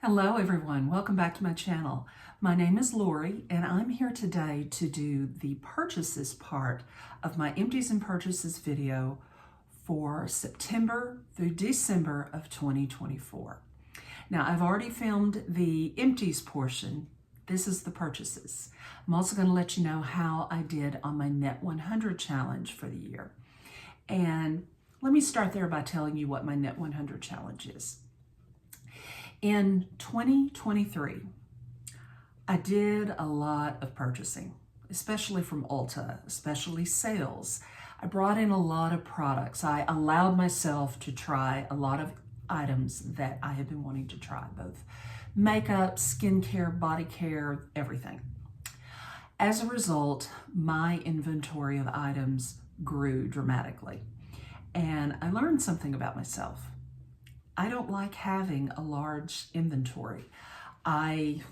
Hello everyone, welcome back to my channel. My name is Lori and I'm here today to do the purchases part of my empties and purchases video for September through December of 2024. Now I've already filmed the empties portion. This is the purchases. I'm also going to let you know how I did on my Net 100 challenge for the year. And let me start there by telling you what my Net 100 challenge is. In 2023, I did a lot of purchasing, especially from Ulta, especially sales. I brought in a lot of products. I allowed myself to try a lot of items that I had been wanting to try, both makeup, skincare, body care, everything. As a result, my inventory of items grew dramatically, and I learned something about myself. I don't like having a large inventory. I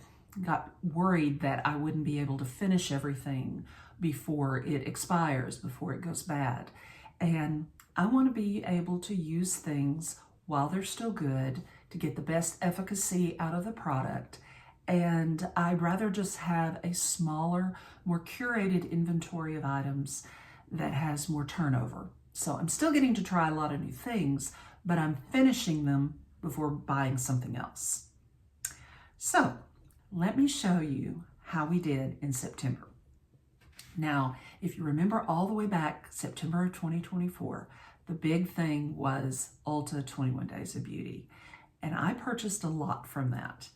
got worried that I wouldn't be able to finish everything before it expires, before it goes bad. And I want to be able to use things while they're still good to get the best efficacy out of the product. And I'd rather just have a smaller, more curated inventory of items that has more turnover. So I'm still getting to try a lot of new things, but I'm finishing them before buying something else. So let me show you how we did in September. Now, if you remember all the way back, September of 2024, the big thing was Ulta 21 Days of Beauty. And I purchased a lot from that.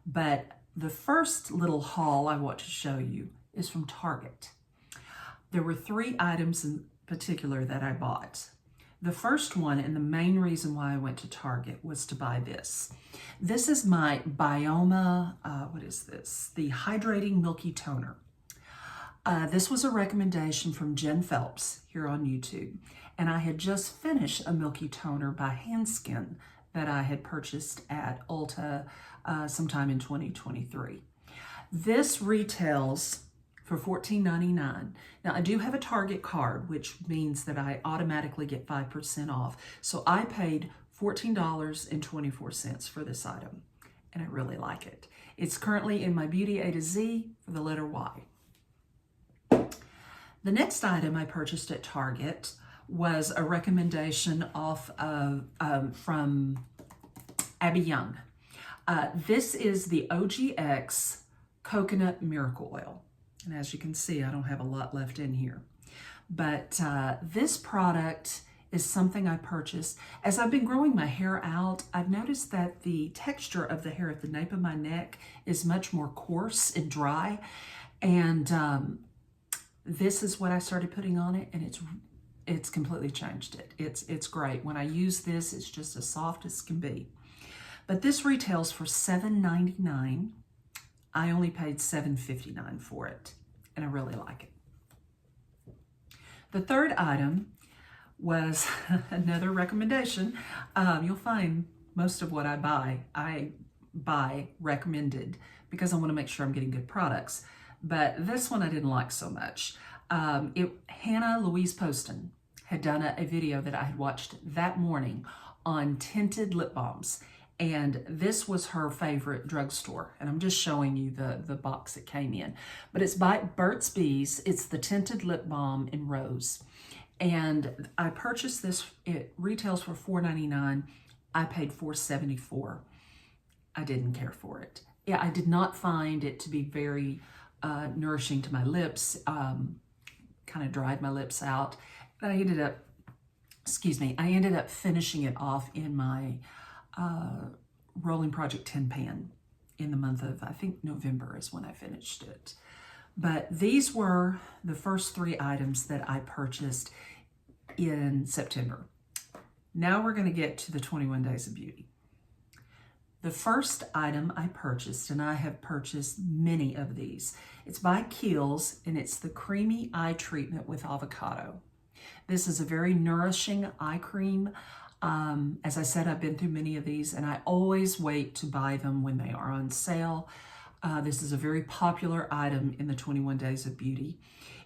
But the first little haul I want to show you is from Target. There were 3 items in particular that I bought. The first one, and the main reason why I went to Target, was to buy this. This is my Byoma, what is this? The Hydrating Milky Toner. This was a recommendation from Jen Phelps here on YouTube. And I had just finished a Milky Toner by Handskin that I had purchased at Ulta sometime in 2023. This retails for $14.99. Now I do have a Target card, which means that I automatically get 5% off. So I paid $14.24 for this item, and I really like it. It's currently in my Beauty A to Z for the letter Y. The next item I purchased at Target was a recommendation from Abby Young. This is the OGX Coconut Miracle Oil. And as you can see, I don't have a lot left in here. But this product is something I purchased. As I've been growing my hair out, I've noticed that the texture of the hair at the nape of my neck is much more coarse and dry. And this is what I started putting on it, and it's completely changed it. It's great. When I use this, it's just as soft as can be. But this retails for $7.99. I only paid $7.59 for it, and I really like it. The third item was another recommendation. You'll find most of what I buy recommended because I want to make sure I'm getting good products. But this one I didn't like so much. Hannah Louise Poston had done a video that I had watched that morning on tinted lip balms. And this was her favorite drugstore. And I'm just showing you the box it came in. But it's by Burt's Bees. It's the tinted lip balm in rose. And I purchased this. It retails for $4.99. I paid $4.74. I didn't care for it. Yeah, I did not find it to be very nourishing to my lips. Kind of dried my lips out. But I ended up finishing it off in my Rolling Project 10 pan in the month of, I think November is when I finished it. But these were the first 3 items that I purchased in September. Now we're going to get to the 21 Days of Beauty. The first item I purchased, and I have purchased many of these, it's by Kiehl's, and it's the Creamy Eye Treatment with Avocado. This is a very nourishing eye cream. As I said, I've been through many of these, and I always wait to buy them when they are on sale. This is a very popular item in the 21 Days of Beauty.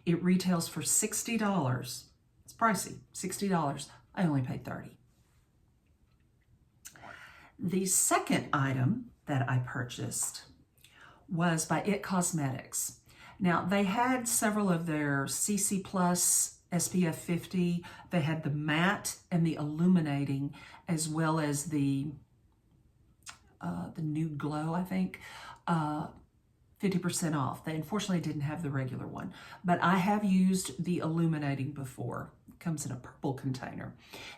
It retails for $60. It's pricey, $60. I only paid $30. The second item that I purchased was by IT Cosmetics. Now, they had several of their CC Plus SPF 50. They had the matte and the illuminating, as well as the Nude Glow, I think, 50% off. They unfortunately didn't have the regular one, but I have used the illuminating before. It comes in a purple container,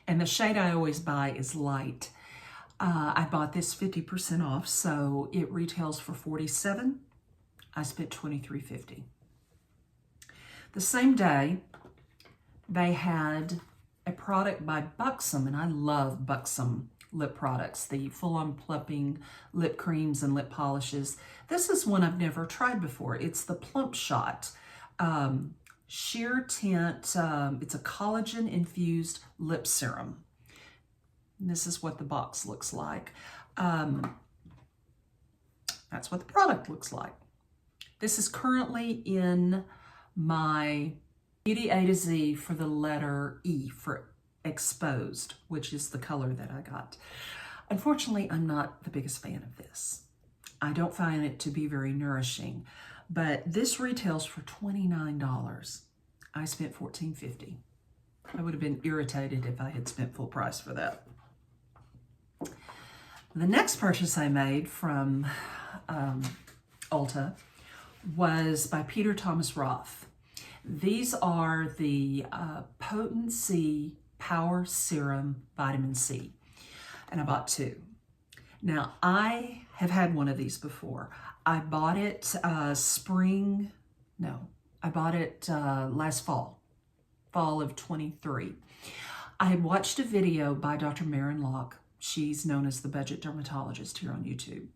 and the shade I always buy is light. I bought this 50% off, so it retails for $47. I spent $23.50. The same day, they had a product by Buxom, and I love Buxom lip products, the full-on plumping lip creams and lip polishes. This is one I've never tried before. It's the Plump Shot Sheer Tint. It's a collagen-infused lip serum. And this is what the box looks like. That's what the product looks like. This is currently in my Beauty A to Z for the letter E for Exposed, which is the color that I got. Unfortunately, I'm not the biggest fan of this. I don't find it to be very nourishing, but this retails for $29. I spent $14.50. I would have been irritated if I had spent full price for that. The next purchase I made from Ulta was by Peter Thomas Roth. These are the Potency Power Serum Vitamin C, and I bought two. Now, I have had one of these before. I bought it last fall of 23. I had watched a video by Dr. Maren Locke. She's known as the Budget Dermatologist here on YouTube.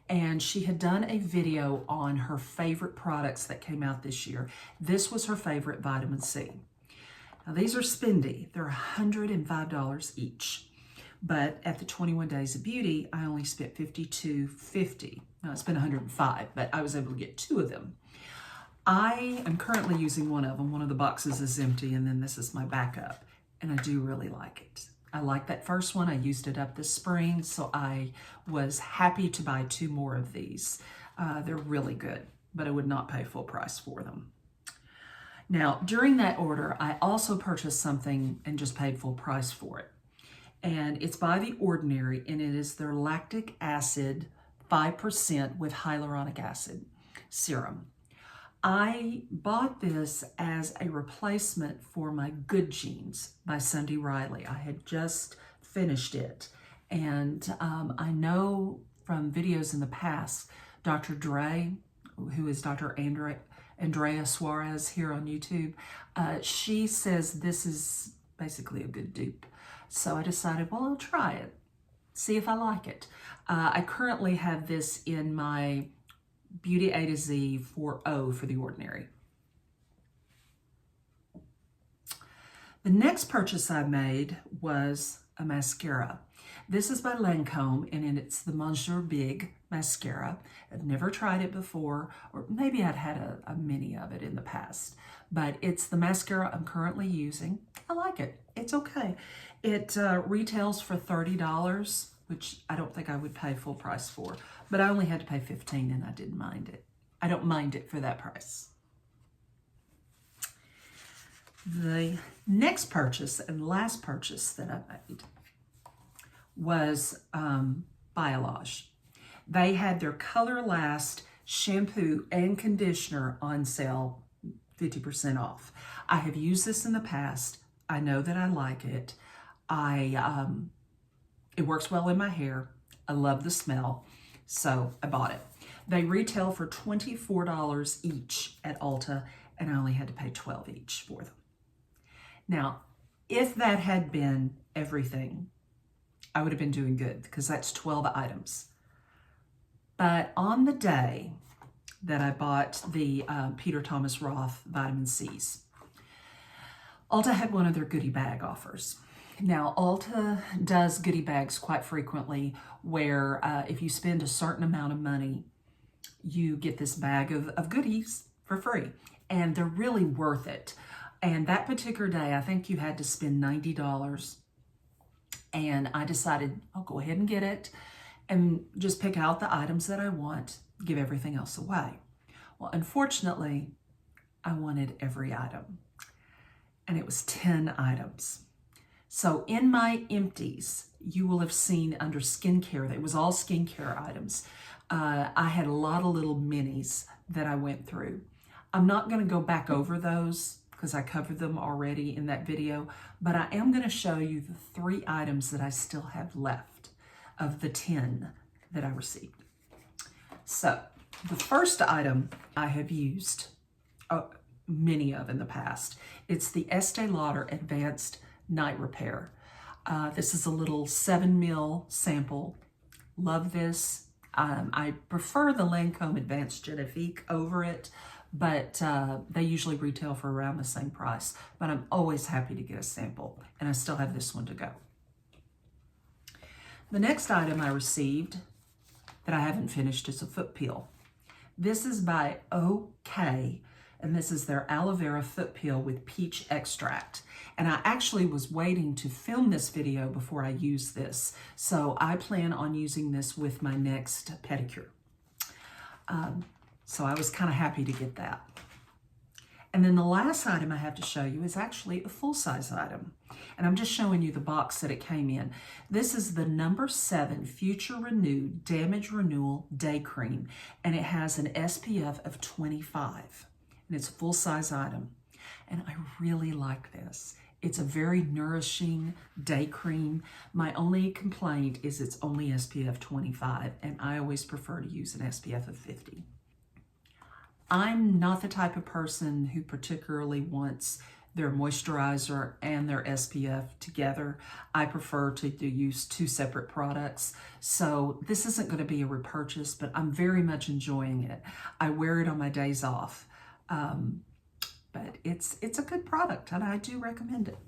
And she had done a video on her favorite products that came out this year. This was her favorite vitamin C. Now, these are spendy. They're $105 each. But at the 21 Days of Beauty, I only spent $52.50. Now, I spent $105, but I was able to get two of them. I am currently using one of them. One of the boxes is empty, and then this is my backup. And I do really like it. I like that first one. I used it up this spring, so I was happy to buy two more of these. They're really good, but I would not pay full price for them. Now, during that order, I also purchased something and just paid full price for it. And it's by The Ordinary, and it is their lactic acid 5% with hyaluronic acid serum. I bought this as a replacement for my Good Genes by Sunday Riley. I had just finished it. And I know from videos in the past, Dr. Dre, who is Dr. Andrea Suarez here on YouTube, she says this is basically a good dupe. So I decided, well, I'll try it, see if I like it. I currently have this in my Beauty A to Z 4.0 for The Ordinary. The next purchase I made was a mascara. This is by Lancome, and it's the Monsieur Big mascara. I've never tried it before, or maybe I'd had a mini of it in the past, but it's the mascara I'm currently using. I like it. It's okay. It retails for $30, which I don't think I would pay full price for, but I only had to pay $15 and I didn't mind it. I don't mind it for that price. The next purchase and last purchase that I made was Biolage. They had their Color Last shampoo and conditioner on sale, 50% off. I have used this in the past. I know that I like it. It works well in my hair. I love the smell, so I bought it. They retail for $24 each at Ulta, and I only had to pay $12 each for them. Now, if that had been everything, I would have been doing good because that's 12 items. But on the day that I bought the Peter Thomas Roth Vitamin C's, Ulta had one of their goodie bag offers. Now, Ulta does goodie bags quite frequently where if you spend a certain amount of money, you get this bag of goodies for free, and they're really worth it. And that particular day, I think you had to spend $90, And I decided I'll go ahead and get it and just pick out the items that I want, give everything else away. Well, unfortunately, I wanted every item, and it was 10 items. So in my empties, you will have seen under skincare, that it was all skincare items. I had a lot of little minis that I went through. I'm not going to go back over those because I covered them already in that video, but I am going to show you the 3 items that I still have left of the 10 that I received. So the first item I have used many of in the past. It's the Estee Lauder Advanced Night Repair. This is a little 7 ml sample. Love this. I prefer the Lancome Advanced Genifique over it, but they usually retail for around the same price. But I'm always happy to get a sample, and I still have this one to go. The next item I received that I haven't finished is a foot peel. This is by OK, and this is their aloe vera foot peel with peach extract. And I actually was waiting to film this video before I use this, so I plan on using this with my next pedicure. So I was kind of happy to get that. And then the last item I have to show you is actually a full-size item. And I'm just showing you the box that it came in. This is the number 7 Future Renewed Damage Renewal Day Cream, and it has an SPF of 25. And it's a full-size item. And I really like this. It's a very nourishing day cream. My only complaint is it's only SPF 25, and I always prefer to use an SPF of 50. I'm not the type of person who particularly wants their moisturizer and their SPF together. I prefer to use 2 separate products. So this isn't going to be a repurchase, but I'm very much enjoying it. I wear it on my days off. But it's a good product, and I do recommend it.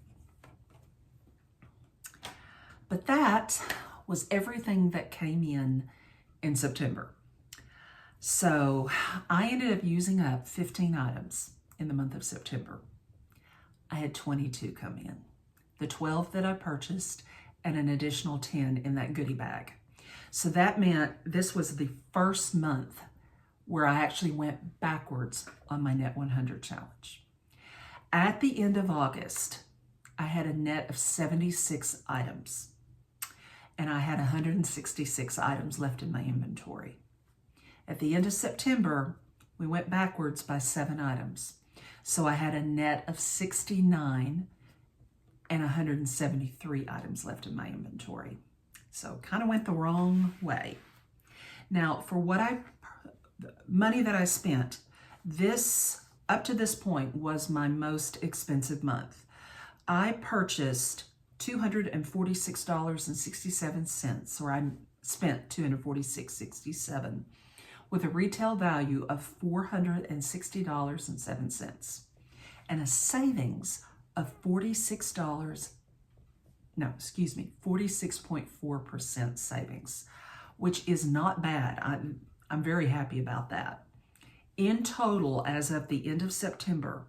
But that was everything that came in September. So I ended up using up 15 items in the month of September. I had 22 come in. The 12 that I purchased and an additional 10 in that goodie bag. So that meant this was the first month where I actually went backwards on my Net 100 challenge. At the end of August, I had a net of 76 items, and I had 166 items left in my inventory. At the end of September, we went backwards by 7 items. So I had a net of 69 and 173 items left in my inventory. So kind of went the wrong way. Now, for money that I spent, this, up to this point, was my most expensive month. I purchased $246.67, or I spent $246.67, with a retail value of $460.07, and a savings of 46.4% savings, which is not bad. I'm very happy about that. In total, as of the end of September,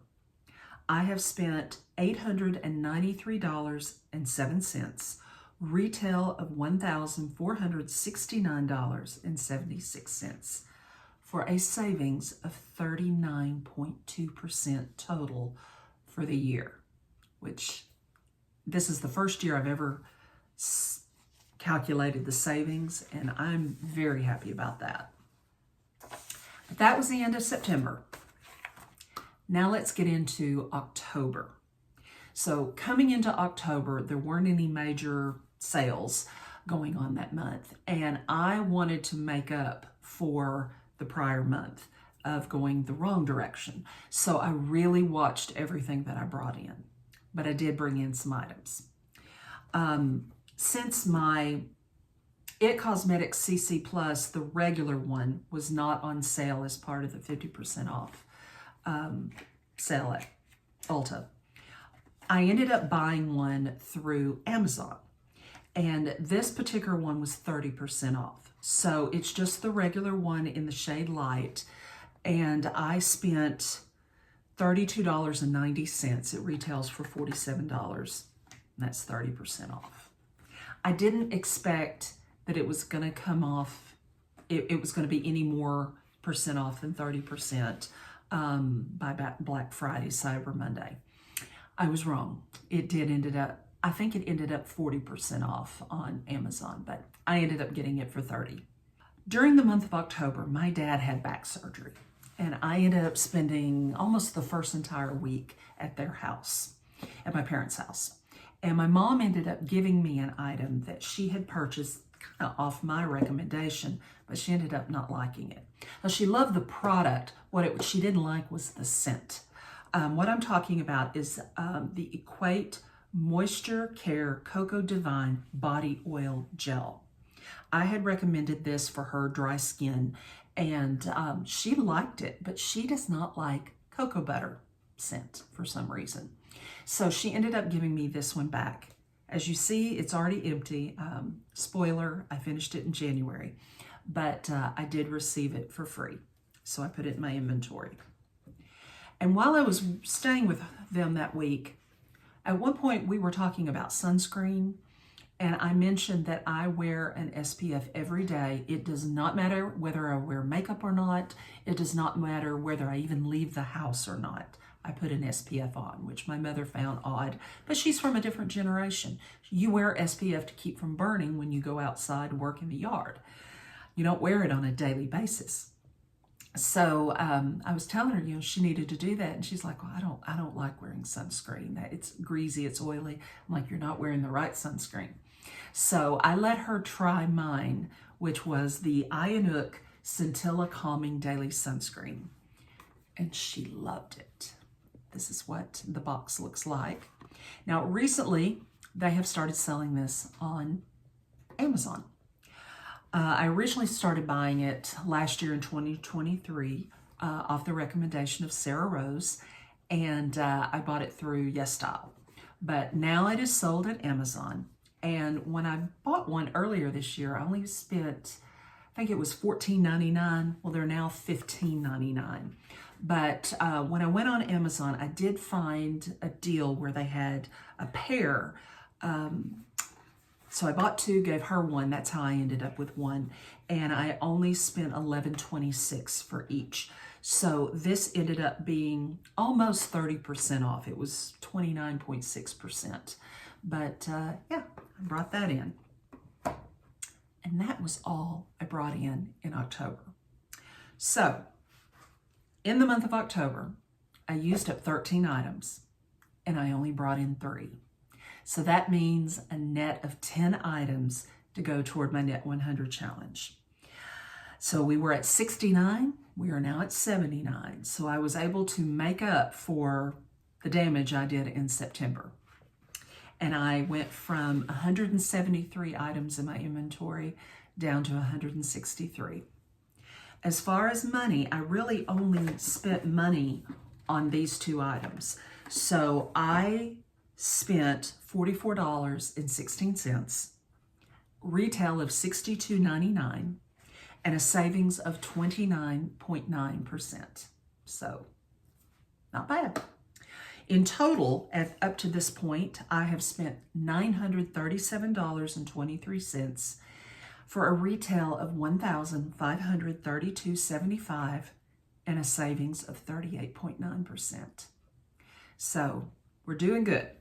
I have spent $893.07, retail of $1,469.76, for a savings of 39.2% total for the year, which this is the first year I've ever calculated the savings, and I'm very happy about that. But that was the end of September. Now let's get into October. So coming into October, there weren't any major sales going on that month, and I wanted to make up for the prior month of going the wrong direction. So I really watched everything that I brought in, but I did bring in some items. Since my IT Cosmetics CC Plus, the regular one, was not on sale as part of the 50% off sale at Ulta, I ended up buying one through Amazon, and this particular one was 30% off. So it's just the regular one in the shade Light, and I spent $32.90. It retails for $47, and that's 30% off. I didn't expect that it was going to come off, it was going to be any more percent off than 30% by Black Friday, Cyber Monday. I was wrong. I think it ended up 40% off on Amazon, but I ended up getting it for 30. During the month of October, my dad had back surgery, and I ended up spending almost the first entire week at their house, at my parents' house. And my mom ended up giving me an item that she had purchased kind of off my recommendation, but she ended up not liking it. Now, she loved the product. What she didn't like was the scent. What I'm talking about is the Equate Moisture Care Cocoa Divine Body Oil Gel. I had recommended this for her dry skin, and she liked it, but she does not like cocoa butter scent for some reason. So she ended up giving me this one back. As you see, it's already empty. Spoiler, I finished it in January, but I did receive it for free. So I put it in my inventory. And while I was staying with them that week, at one point we were talking about sunscreen, and I mentioned that I wear an SPF every day. It does not matter whether I wear makeup or not. It does not matter whether I even leave the house or not. I put an SPF on, which my mother found odd, but she's from a different generation. You wear SPF to keep from burning when you go outside and work in the yard. You don't wear it on a daily basis. So I was telling her, she needed to do that, and she's like, "Well, I don't like wearing sunscreen. It's greasy, it's oily." I'm like, "You're not wearing the right sunscreen." So I let her try mine, which was the Ianook Scintilla Calming Daily Sunscreen, and she loved it. This is what the box looks like. Now, recently, they have started selling this on Amazon. I originally started buying it last year in 2023 off the recommendation of Sarah Rose, and I bought it through YesStyle. But now it is sold at Amazon. And when I bought one earlier this year, I only spent, I think it was $14.99. Well, they're now $15.99. But when I went on Amazon, I did find a deal where they had a pair. So I bought two, gave her one. That's how I ended up with one. And I only spent $11.26 for each. So this ended up being almost 30% off. It was 29.6%. But yeah, I brought that in. And that was all I brought in October. So in the month of October, I used up 13 items and I only brought in 3. So that means a net of 10 items to go toward my Net 100 challenge. So we were at 69, we are now at 79. So I was able to make up for the damage I did in September. And I went from 173 items in my inventory down to 163. As far as money, I really only spent money on these 2 items. So I spent $44.16, retail of $62.99, and a savings of 29.9%. So not bad. In total, up to this point, I have spent $937.23 for a retail of $1,532.75 and a savings of 38.9%. So we're doing good.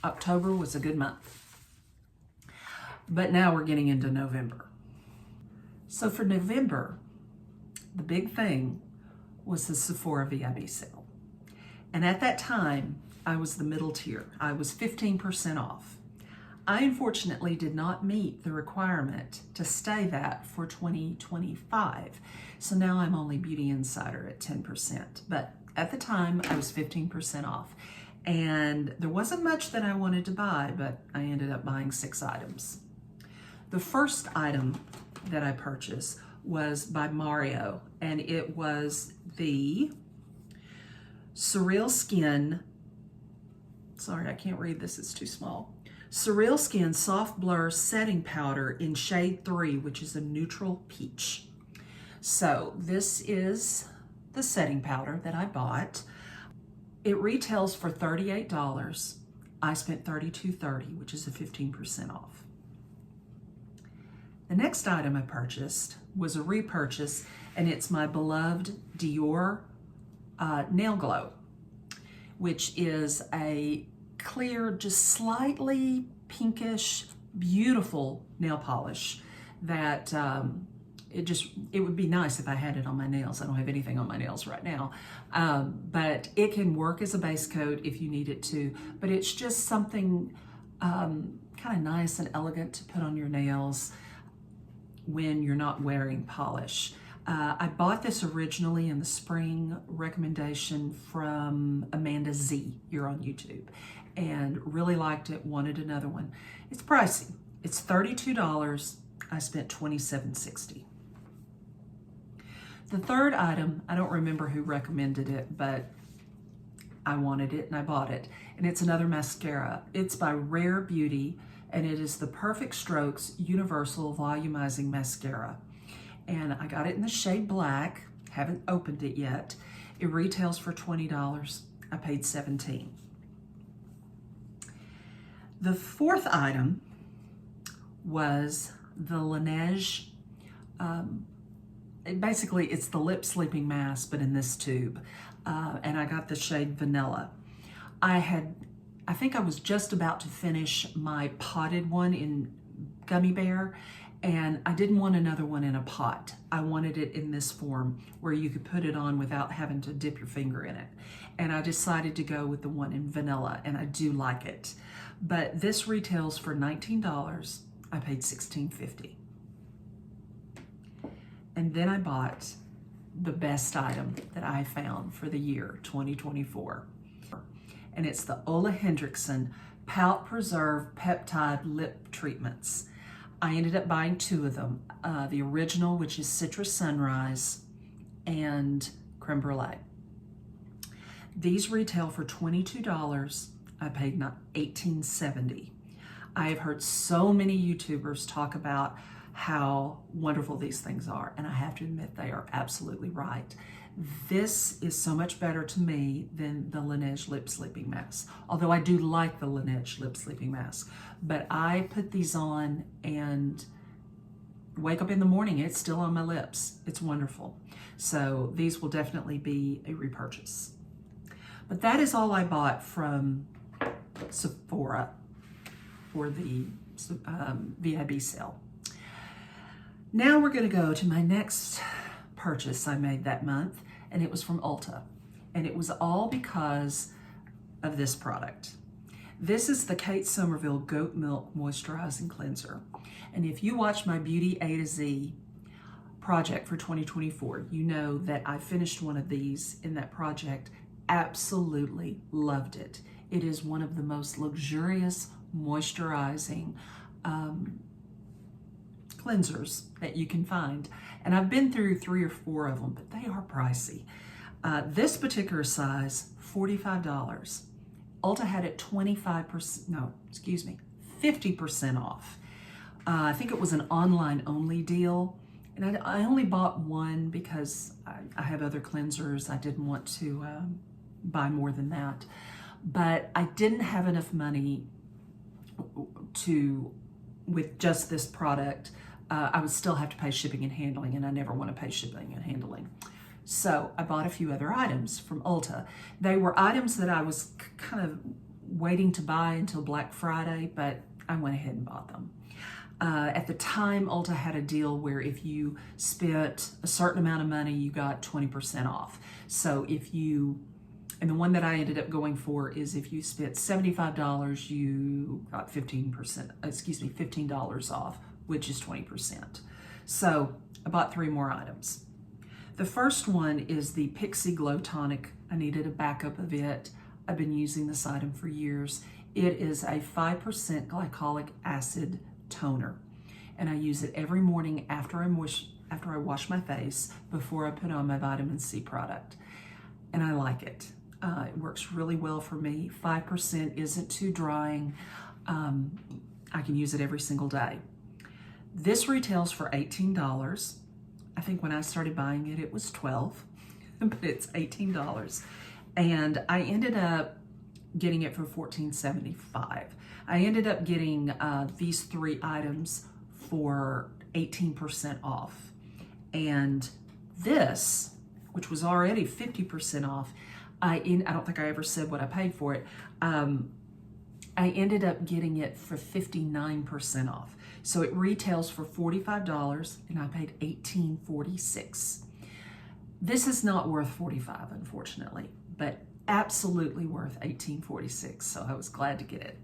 October was a good month. But now we're getting into November. So for November, the big thing was the Sephora VIB sale. And at that time, I was the middle tier. I was 15% off. I unfortunately did not meet the requirement to stay that for 2025. So now I'm only Beauty Insider at 10%. But at the time, I was 15% off. And there wasn't much that I wanted to buy, but I ended up buying 6 items. The first item that I purchased was by Mario, and it was the Surreal Skin, sorry, I can't read this, it's too small. Surreal Skin Soft Blur Setting Powder in shade 3, which is a neutral peach. So this is the setting powder that I bought. It retails for $38, I spent $32.30, which is a 15% off. The next item I purchased was a repurchase, and it's my beloved Dior Nail Glow, which is a clear, just slightly pinkish, beautiful nail polish that it would be nice if I had it on my nails. I don't have anything on my nails right now, but it can work as a base coat if you need it to, but it's just something kind of nice and elegant to put on your nails when you're not wearing polish. I bought this originally in the spring recommendation from Amanda Z here on YouTube, and really liked it, wanted another one. It's pricey. It's $32. I spent $27.60. The third item, I don't remember who recommended it, but I wanted it and I bought it. And it's another mascara. It's by Rare Beauty, and it is the Perfect Strokes Universal Volumizing Mascara. And I got it in the shade black. Haven't opened it yet. It retails for $20. I paid $17. The fourth item was the Laneige. Basically, it's the lip sleeping mask, but in this tube. And I got the shade Vanilla. I think I was just about to finish my potted one in Gummy Bear, and I didn't want another one in a pot. I wanted it in this form where you could put it on without having to dip your finger in it. And I decided to go with the one in Vanilla, and I do like it. But this retails for $19. I paid $16.50. And then I bought the best item that I found for the year 2024. And it's the Ole Henriksen Pout Preserve Peptide Lip Treatments. I ended up buying two of them. The original, which is Citrus Sunrise, and Creme Brulee. These retail for $22. I paid $18.70. I have heard so many YouTubers talk about how wonderful these things are, and I have to admit they are absolutely right. This is so much better to me than the Laneige Lip Sleeping Mask, although I do like the Laneige Lip Sleeping Mask. But I put these on and wake up in the morning, it's still on my lips. It's wonderful. So these will definitely be a repurchase. But that is all I bought from Sephora for the VIB sale. Now we're going to go to my next purchase I made that month, and it was from Ulta. And it was all because of this product. This is the Kate Somerville Goat Milk Moisturizing Cleanser. And if you watch my Beauty A to Z project for 2024, you know that I finished one of these in that project. Absolutely loved it. It is one of the most luxurious moisturizing cleansers that you can find. And I've been through 3 or 4 of them, but they are pricey. This particular size, $45. Ulta had it 50% off. I think it was an online only deal. And I only bought one because I have other cleansers. I didn't want to buy more than that. But I didn't have enough money with just this product. I would still have to pay shipping and handling, and I never want to pay shipping and handling. So I bought a few other items from Ulta. They were items that I was kind of waiting to buy until Black Friday, but I went ahead and bought them. At the time, Ulta had a deal where if you spent a certain amount of money, you got 20% off. So and the one that I ended up going for is if you spent $75, you got $15 off, which is 20%. So I bought 3 more items. The first one is the Pixi Glow Tonic. I needed a backup of it. I've been using this item for years. It is a 5% glycolic acid toner, and I use it every morning after I wash my face before I put on my vitamin C product, and I like it. It works really well for me. 5% isn't too drying. I can use it every single day. This retails for $18. I think when I started buying it, it was $12, but it's $18. And I ended up getting it for $14.75. I ended up getting these 3 items for 18% off. And this, which was already 50% off, I don't think I ever said what I paid for it. I ended up getting it for 59% off. So it retails for $45 and I paid $18.46. This is not worth $45, unfortunately, but absolutely worth $18.46. So I was glad to get it.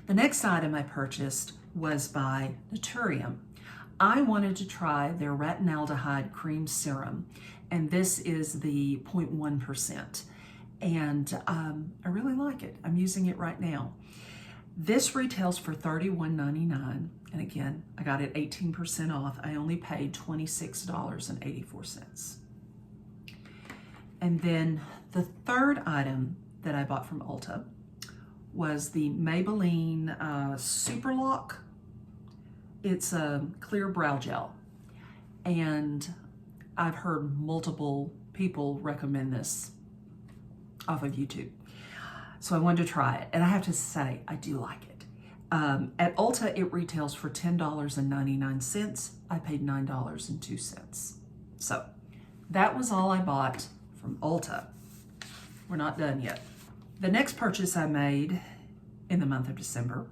The next item I purchased was by Naturium. I wanted to try their retinaldehyde cream serum, and this is the 0.1%. And I really like it. I'm using it right now. This retails for $31.99, and again, I got it 18% off. I only paid $26.84. And then the third item that I bought from Ulta was the Maybelline Super Lock. It's a clear brow gel, and I've heard multiple people recommend this off of YouTube. So I wanted to try it, and I have to say, I do like it. At Ulta, it retails for $10.99. I paid $9.02. So that was all I bought from Ulta. We're not done yet. The next purchase I made in the month of December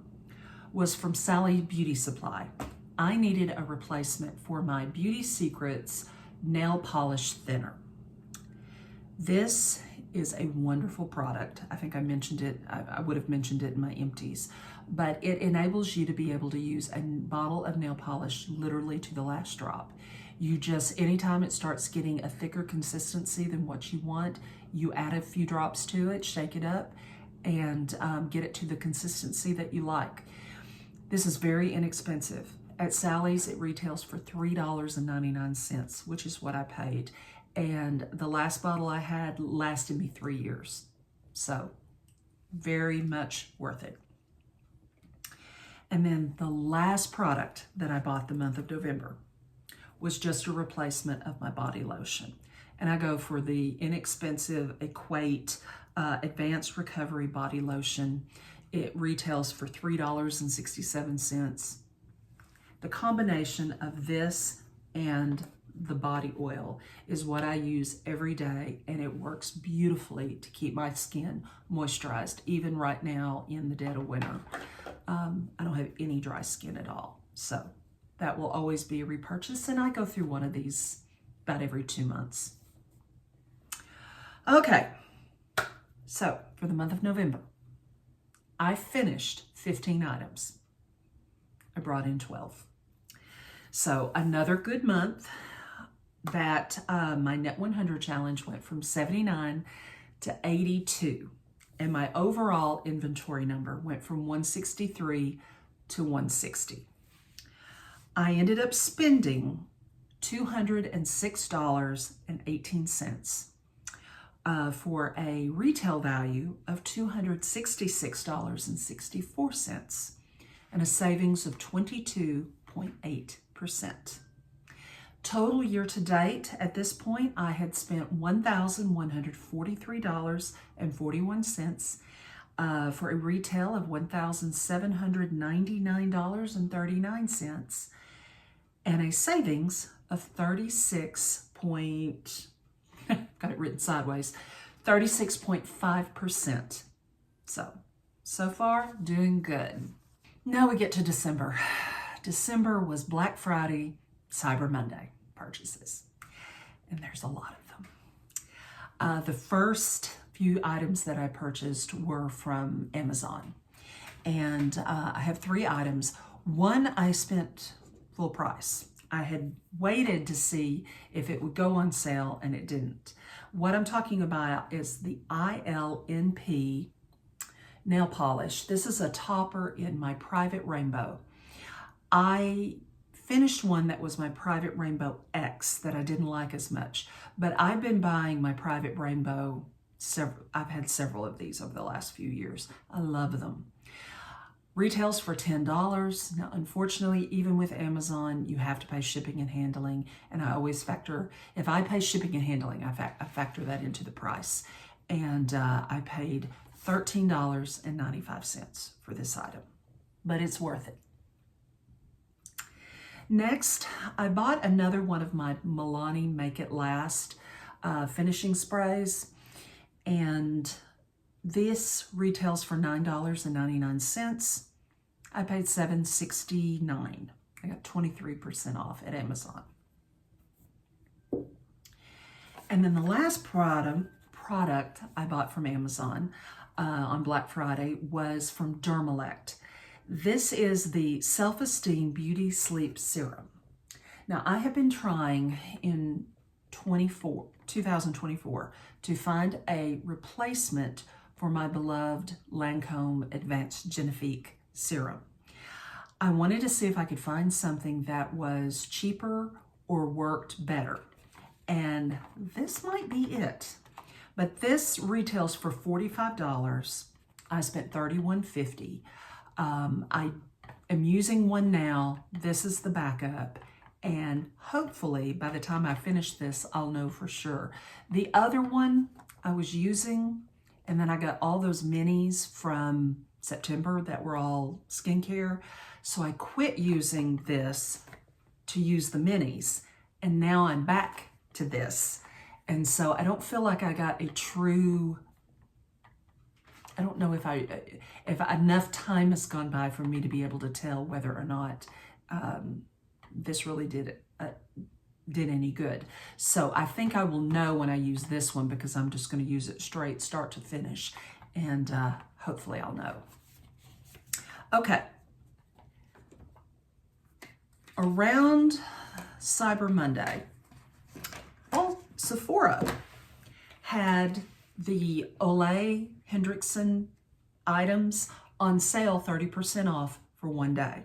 was from Sally Beauty Supply. I needed a replacement for my Beauty Secrets nail polish thinner. This is a wonderful product. I think I mentioned it, I would have mentioned it in my empties, but it enables you to be able to use a bottle of nail polish literally to the last drop. You just, anytime it starts getting a thicker consistency than what you want, you add a few drops to it, shake it up, and get it to the consistency that you like. This is very inexpensive. At Sally's, it retails for $3.99, which is what I paid. And the last bottle I had lasted me 3 years. So very much worth it. And then the last product that I bought the month of November was just a replacement of my body lotion. And I go for the inexpensive Equate Advanced Recovery Body Lotion. It retails for $3.67. The combination of this and the body oil is what I use every day, and it works beautifully to keep my skin moisturized, even right now in the dead of winter. I don't have any dry skin at all, so that will always be a repurchase, and I go through one of these about every 2 months. Okay, so for the month of November, I finished 15 items. I brought in 12. So another good month. That my Net 100 challenge went from 79 to 82, and my overall inventory number went from 163 to 160. I ended up spending $206.18 for a retail value of $266.64 and a savings of 22.8%. Total year to date, at this point, I had spent $1,143.41 for a retail of $1,799.39 and a savings of 36.5%. So far, doing good. Now we get to December. December was Black Friday, Cyber Monday purchases, and there's a lot of them. The first few items that I purchased were from Amazon, and I have 3 items. One I spent full price. I had waited to see if it would go on sale, and it didn't. What I'm talking about is the ILNP nail polish. This is a topper in my Private Rainbow. I finished one that was my Private Rainbow X that I didn't like as much, but I've been buying my Private Rainbow, I've had several of these over the last few years. I love them. Retails for $10. Now, unfortunately, even with Amazon, you have to pay shipping and handling, and I always factor, if I pay shipping and handling, I factor that into the price. and I paid $13.95 for this item, but it's worth it. Next, I bought another one of my Milani Make It Last finishing sprays, and this retails for $9.99. I paid $7.69. I got 23% off at Amazon. And then the last product I bought from Amazon on Black Friday was from Dermalect. This is the Self-Esteem Beauty Sleep Serum. Now, I have been trying in 2024 to find a replacement for my beloved Lancome Advanced Genifique Serum. I wanted to see if I could find something that was cheaper or worked better. And this might be it. But this retails for $45. I spent $31.50. I am using one now. This is the backup. And hopefully by the time I finish this, I'll know for sure. The other one I was using, and then I got all those minis from September that were all skincare. So I quit using this to use the minis. And now I'm back to this. And so I don't feel like I got a true, I don't know if enough time has gone by for me to be able to tell whether or not this really did any good. So I think I will know when I use this one, because I'm just going to use it straight, start to finish, and hopefully I'll know. Okay. Around Cyber Monday, Sephora had the Ole Henriksen items on sale 30% off for one day.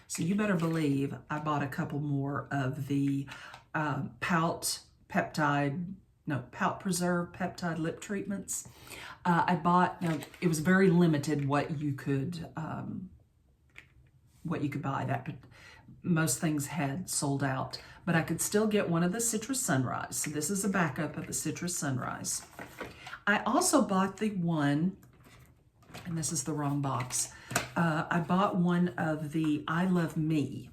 So you better believe I bought a couple more of the Pout Preserve Peptide lip treatments. I bought, it was very limited what you could buy. That most things had sold out, but I could still get one of the Citrus Sunrise. So this is a backup of the Citrus Sunrise. I also bought the one, and this is the wrong box. I bought one of the I Love Me.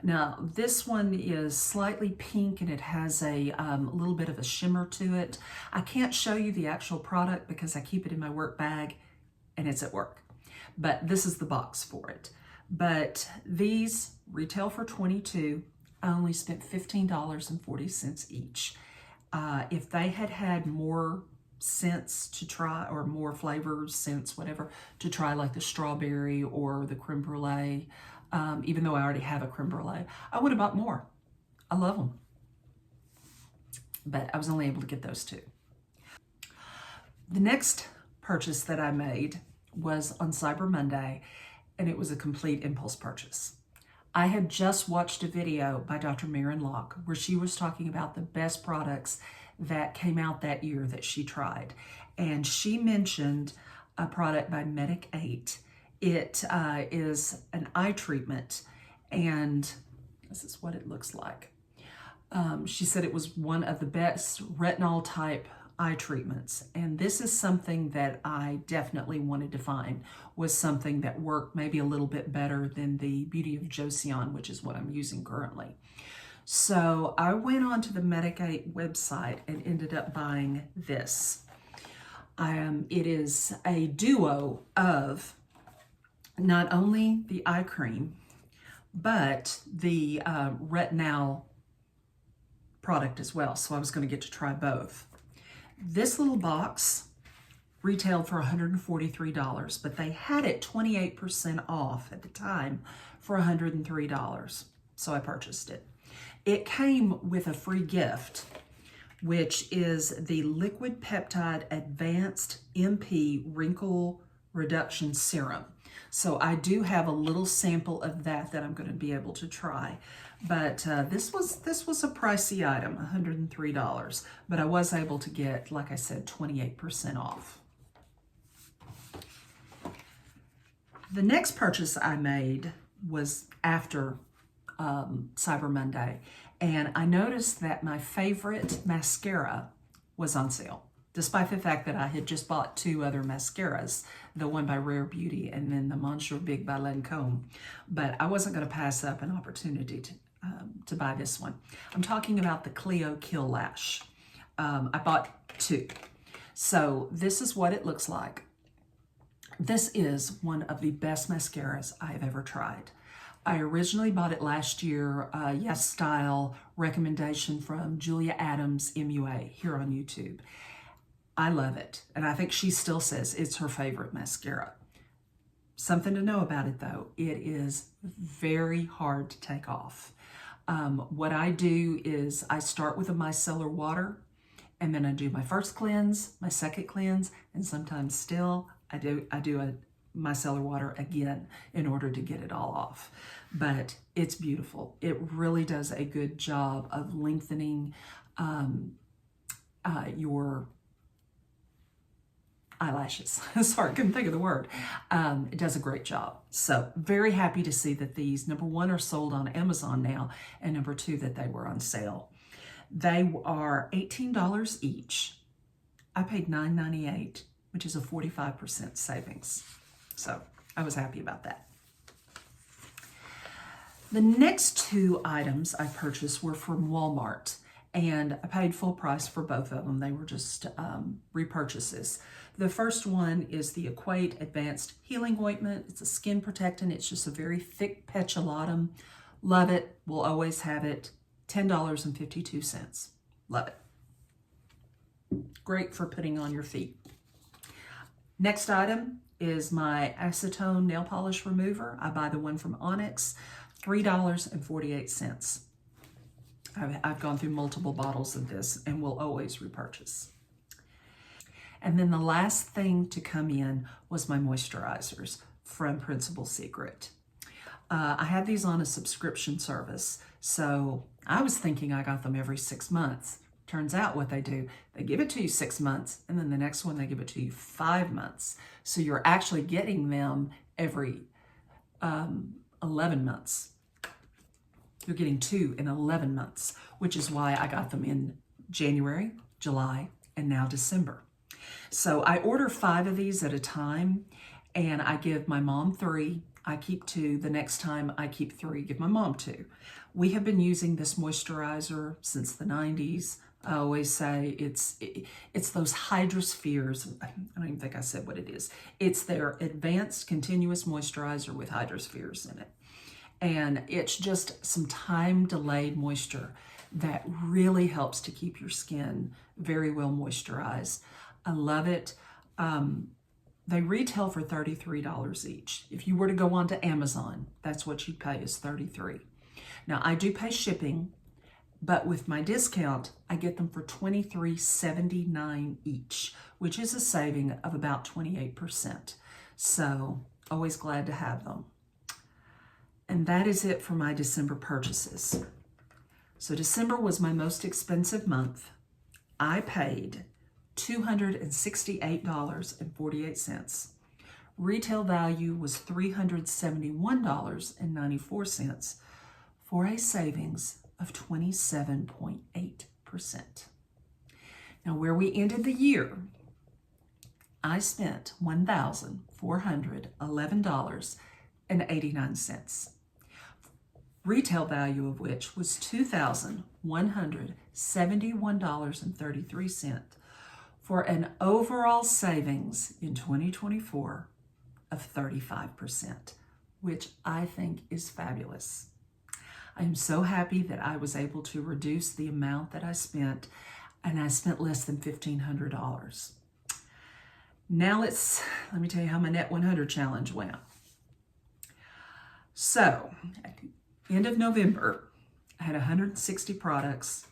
Now this one is slightly pink and it has a little bit of a shimmer to it. I can't show you the actual product because I keep it in my work bag and it's at work. But this is the box for it. But these retail for $22. I only spent $15.40 each. If they had more scents to try, or more flavors, scents, whatever, to try, like the strawberry or the creme brulee, even though I already have a creme brulee, I would have bought more. I love them. But I was only able to get those two. The next purchase that I made was on Cyber Monday, and it was a complete impulse purchase. I had just watched a video by Dr. Maren Locke where she was talking about the best products that came out that year that she tried. And she mentioned a product by Medic 8. It is an eye treatment, and this is what it looks like. She said it was one of the best retinol type eye treatments, and this is something that I definitely wanted to find was something that worked maybe a little bit better than the Beauty of Joseon, which is what I'm using currently. So I went on to the Medic 8 website and ended up buying this. It is a duo of not only the eye cream, but the retinol product as well. So I was going to get to try both. This little box retailed for $143, but they had it 28% off at the time for $103. So I purchased it. It came with a free gift, which is the Liquid Peptide Advanced MP Wrinkle Reduction Serum. So I do have a little sample of that I'm going to be able to try. But this was a pricey item, $103. But I was able to get, like I said, 28% off. The next purchase I made was after Cyber Monday, and I noticed that my favorite mascara was on sale. despite the fact that I had just bought 2 other mascaras, the one by Rare Beauty and then the Monsieur Big by Lancome. But I wasn't going to pass up an opportunity to buy this one. I'm talking about the Clio Kill Lash. I bought 2. So this is what it looks like. This is one of the best mascaras I have ever tried. I originally bought it last year, Yes Style recommendation from Julia Adams MUA here on YouTube. I love it, and I think she still says it's her favorite mascara. Something to know about it though, it is very hard to take off. What I do is I start with a micellar water, and then I do my first cleanse, my second cleanse, and sometimes still I do a micellar water again in order to get it all off. But it's beautiful. It really does a good job of lengthening your eyelashes. Sorry, couldn't think of the word. It does a great job. So very happy to see that these, number 1, are sold on Amazon now, and number 2, that they were on sale. They are $18 each. I paid $9.98, which is a 45% savings. So I was happy about that. The next 2 items I purchased were from Walmart, and I paid full price for both of them. They were just repurchases. The first one is the Equate Advanced Healing Ointment. It's a skin protectant. It's just a very thick petrolatum. Love it. Will always have it. $10.52. Love it. Great for putting on your feet. Next item is my acetone nail polish remover. I buy the one from Onyx, $3.48. I've gone through multiple bottles of this and will always repurchase. And then the last thing to come in was my moisturizers from Principal Secret. I have these on a subscription service, so I was thinking I got them every 6 months. Turns out what they do, they give it to you 6 months, and then the next one they give it to you 5 months. So you're actually getting them every 11 months. You're getting 2 in 11 months, which is why I got them in January, July, and now December. So I order 5 of these at a time, and I give my mom 3. I keep 2. The next time I keep 3, give my mom 2. We have been using this moisturizer since the 90s. I always say it's those Hydrospheres. I don't even think I said what it is. It's their advanced continuous moisturizer with Hydrospheres in it. And it's just some time-delayed moisture that really helps to keep your skin very well moisturized. I love it. They retail for $33 each. If you were to go onto Amazon, that's what you'd pay, is $33. Now, I do pay shipping, but with my discount, I get them for $23.79 each, which is a saving of about 28%. So, always glad to have them. And that is it for my December purchases. So December was my most expensive month. I paid $268.48. Retail value was $371.94 for a savings of 27.8%. Now, where we ended the year, I spent $1,411.89. Retail value of which was $2,171.33 for an overall savings in 2024 of 35%, which I think is fabulous. I'm so happy that I was able to reduce the amount that I spent, and I spent less than $1,500. Now let me tell you how my Net 100 challenge went. So, at the end of November, I had 160 products,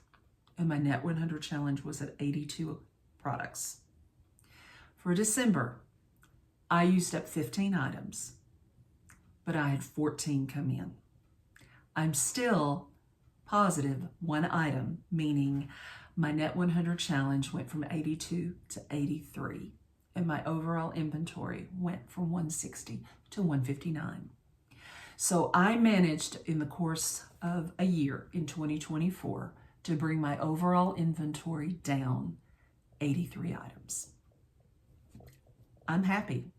and my Net 100 challenge was at 82 products. For December, I used up 15 items, but I had 14 come in. I'm still positive 1 item, meaning my Net 100 challenge went from 82 to 83, and my overall inventory went from 160 to 159. So I managed in the course of a year in 2024 to bring my overall inventory down 83 items. I'm happy.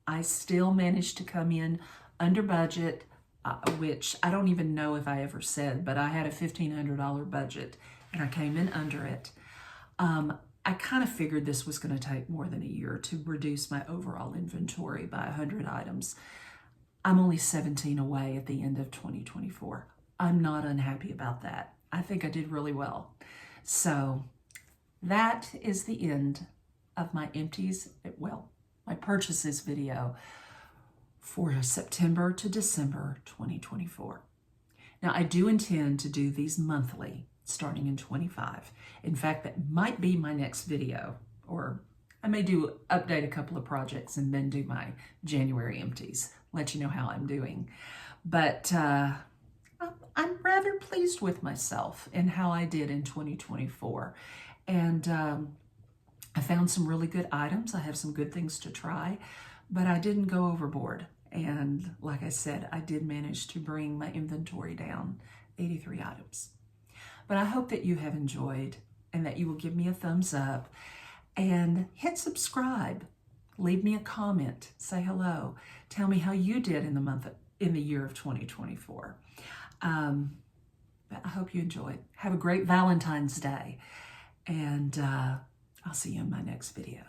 I still managed to come in under budget, which I don't even know if I ever said, but I had a $1,500 budget and I came in under it. I kind of figured this was going to take more than a year to reduce my overall inventory by 100 items. I'm only 17 away at the end of 2024. I'm not unhappy about that. I think I did really well. So that is the end of my my purchases video for September to December 2024. Now, I do intend to do these monthly starting in 25. In fact, that might be my next video, or I may update a couple of projects and then do my January empties, let you know how I'm doing. But I'm rather pleased with myself and how I did in 2024. And I found some really good items. I have some good things to try, but I didn't go overboard. And like I said, I did manage to bring my inventory down 83 items. But I hope that you have enjoyed and that you will give me a thumbs up and hit subscribe. Leave me a comment, say hello, tell me how you did in the year of 2024. But I hope you enjoyed. Have a great Valentine's Day, and I'll see you in my next video.